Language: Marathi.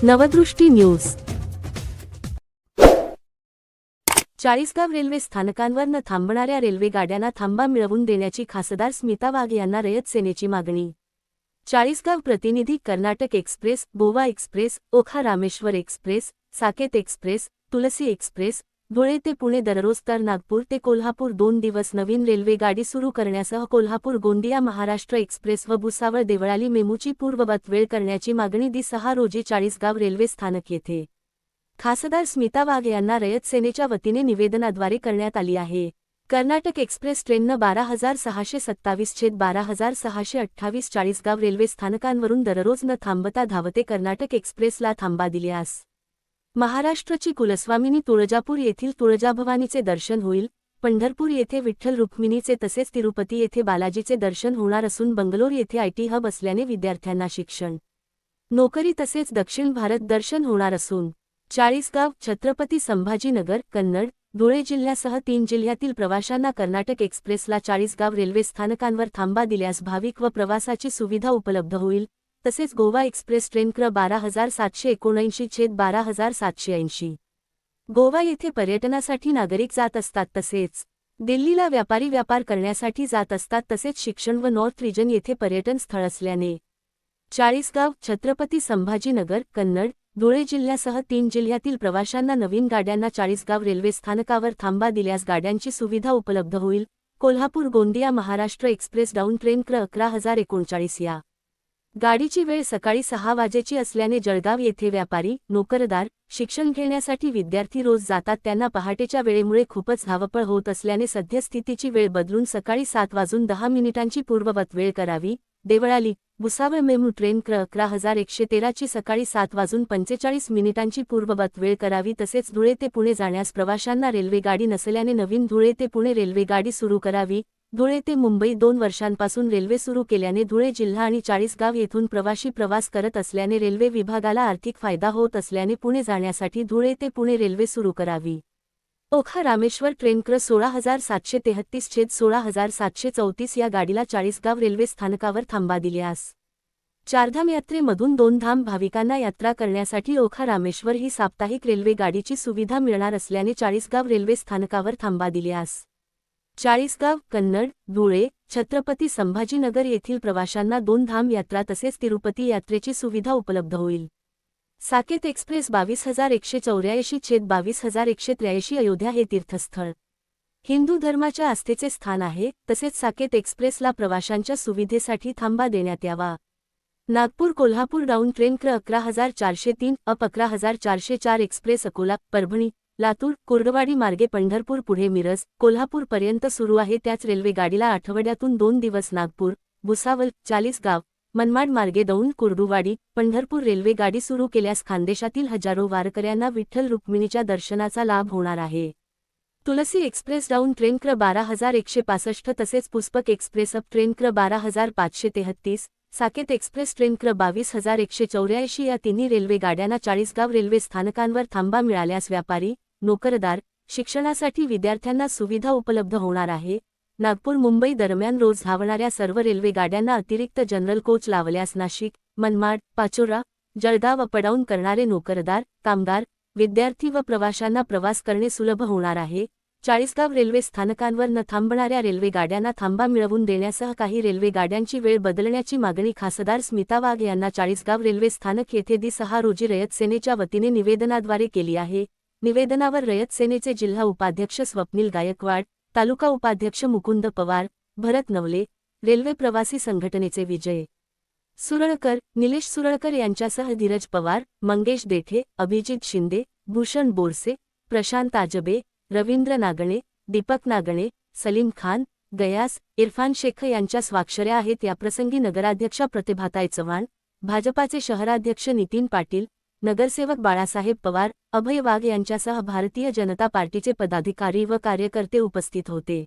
नवदृष्टी न्यूज। चाळीसगाव रेल्वे स्थानकांवर न थांबणाऱ्या रेल्वे गाड्यांना थांबा मिळवून देण्याची खासदार स्मिता वाघ यांना रयत सेनेची मागणी। चाळीसगाव प्रतिनिधी Karnataka express, Goa express, Okha Rameshwar express, Saket express, Tulsi express, Dhule ते पुणे दररोज तर नागपूर ते कोल्हापूर 2 दिवस नवीन रेल्वे गाडी सुरू करण्यासह कोल्हापूर गोंदिया महाराष्ट्र एक्सप्रेस व भुसावळ देवळाली मेमूची पूर्ववत वेळ करण्याची मागणी 6 रोजी चाळीसगाव रेल्वे स्थानक येथे खासदार स्मिता वाघ यांना रयत सेनेच्या वतीने निवेदनाद्वारे करण्यात आली आहे। कर्नाटक एक्सप्रेस ट्रेननं 12,627/12,628 चाळीसगाव रेल्वे स्थानकांवरून दररोज न थांबता धावते कर्नाटक एक्सप्रेसला थांबा दिल्यास महाराष्ट्राची कुलस्वामिनी तुळजापूर येथील तुळजाभवानीचे दर्शन होईल, पंढरपूर येथे विठ्ठल रुक्मिणीचे तसेच तिरुपती येथे बालाजीचे दर्शन होणार असून बंगलोर येथे आयटी हब असल्याने विद्यार्थ्यांना शिक्षण, नोकरी तसेच दक्षिण भारत दर्शन होणार असून चाळीसगाव, छत्रपती संभाजीनगर, कन्नड, धुळे जिल्ह्यासह 3 जिल्ह्यातील प्रवाशांना कर्नाटक एक्सप्रेसला चाळीसगाव रेल्वे स्थानकांवर थांबा दिल्यास भाविक व प्रवासाची सुविधा उपलब्ध होईल। तसेच गोवा एक्सप्रेस ट्रेन क्र 12,779/12,780 गोवा येथे पर्यटनासाठी नागरिक जात असतात, तसेच दिल्लीला व्यापारी व्यापार करण्यासाठी जात असतात, तसेच शिक्षण व नॉर्थ रिजन येथे पर्यटन स्थळ असल्याने चाळीसगाव, छत्रपती संभाजीनगर, कन्नड, धुळे जिल्ह्यासह 3 जिल्ह्यातील प्रवाशांना नवीन गाड्यांना चाळीसगाव रेल्वे स्थानकावर थांबा दिल्यास गाड्यांची सुविधा उपलब्ध होईल। Kolhapur Gondia Maharashtra express down train क्र 11,039 या गाडीची वेळ सकाळी 6 वाजेची असल्याने जळगाव येथे व्यापारी, नोकरदार, शिक्षण घेण्यासाठी विद्यार्थी रोज जातात, त्यांना पहाटेच्या वेळेमुळे खूपच धावपळ होत असल्याने सद्यस्थितीची वेळ बदलून सकाळी 7:10 पूर्ववत वेळ करावी। देवळाली, भुसावळ मेमू ट्रेन क्र 11,113 ची सकाळी 7:45 पूर्ववत वेळ करावी। तसेच धुळे ते पुणे जाण्यास प्रवाशांना रेल्वे गाडी नसल्याने नवीन धुळे ते पुणे रेल्वे गाडी सुरू करावी। धुळे ते मुंबई 2 वर्षांपासून रेल्वे सुरू केल्याने धुळे जिल्हा आणि चाळीसगाव येथून प्रवासी प्रवास करत असल्याने रेल्वे विभागाला आर्थिक फायदा होत असल्याने पुणे जाण्यासाठी धुळे ते पुणे रेल्वे सुरू करावी। ओखा रामेश्वर ट्रेन क्र 16,733/16,734 या गाडीला चाळीसगाव रेल्वे स्थानकावर थांबा दिल्यास चारधाम यात्रेमधून 2 धाम भाविकांना यात्रा करण्यासाठी ओखा रामेश्वर ही साप्ताहिक रेल्वे गाडीची सुविधा मिळणार असल्याने चाळीसगाव रेल्वे स्थानकावर थांबा दिल्यास चाळीसगाव, कन्नड, धुळे, छत्रपती संभाजीनगर येथील प्रवाशांना 2 धाम यात्रा तसेच तिरुपती यात्रेची सुविधा उपलब्ध होईल। साकेत एक्सप्रेस 22,184/22,183 अयोध्या हे तीर्थस्थळ हिंदू धर्माच्या आस्थेचे स्थान आहे, तसेच साकेत एक्सप्रेसला प्रवाशांच्या सुविधेसाठी थांबा देण्यात यावा। नागपूर कोल्हापूर डाऊन ट्रेन क्र 11,403/11,404 एक्सप्रेस अकोला, परभणी, लातूर, कुर्डवाडी मार्गे पंढरपूर पुढे मिरज, कोल्हापूरपर्यंत सुरू आहे। त्याच रेल्वे गाडीला आठवड्यातून 2 दिवस नागपूर, भुसावळ, चाळीसगाव, मनमाड मार्गे दौंड, कुर्डुवाडी, पंढरपूर रेल्वे गाडी सुरू केल्यास खानदेशातील हजारो वारकऱ्यांना विठ्ठल रुक्मिणीच्या दर्शनाचा लाभ होणार आहे। तुलसी एक्सप्रेस डाऊन ट्रेन क्र 12,165 तसेच पुष्पक एक्सप्रेस अप ट्रेन क्र 12,533, साकेत एक्सप्रेस ट्रेन क्र 22,184 या तिन्ही रेल्वे गाड्यांना चाळीसगाव रेल्वे स्थानकांवर थांबा मिळाल्यास व्यापारी, नोकरदार, शिक्षणासाठी विद्यार्थ्यांना सुविधा उपलब्ध होणार आहे। नागपूर मुंबई दरम्यान रोज धावणाऱ्या सर्व रेल्वे गाड्यांना अतिरिक्त जनरल कोच लावल्यास नाशिक, मनमाड, पाचोरा, जळगाव अपडाऊन करणारे नोकरदार, कामगार, विद्यार्थी व प्रवाशांना प्रवास करणे सुलभ होणार आहे। चाळीसगाव रेल्वे स्थानकांवर न थांबणाऱ्या रेल्वे गाड्यांना थांबा मिळवून देण्यासह काही रेल्वे गाड्यांची वेळ बदलण्याची मागणी खासदार स्मिता वाघ यांना चाळीसगाव रेल्वे स्थानक येथे 6 रोजी रयत सेनेच्या वतीने निवेदनाद्वारे केली आहे। निवेदनावर रयत सेनेचे जिल्हा उपाध्यक्ष स्वप्नील गायकवाड, तालुका उपाध्यक्ष मुकुंद पवार, भरत नवले, रेल्वे प्रवासी संघटनेचे विजय सुरळकर, निलेश सुरळकर यांच्यासह धीरज पवार, मंगेश देठे, अभिजित शिंदे, भूषण बोरसे, प्रशांत आजबे, रवींद्र नागणे, दीपक नागणे, सलीम खान, गयास, इरफान शेख यांच्या स्वाक्षऱ्या आहेत। याप्रसंगी नगराध्यक्षा प्रतिभाताई चव्हाण, भाजपाचे शहराध्यक्ष नितीन पाटील, नगरसेवक बाळासाहेब पवार, अभय वाघ यांच्यासह भारतीय जनता पार्टीचे पदाधिकारी व कार्यकर्ते उपस्थित होते।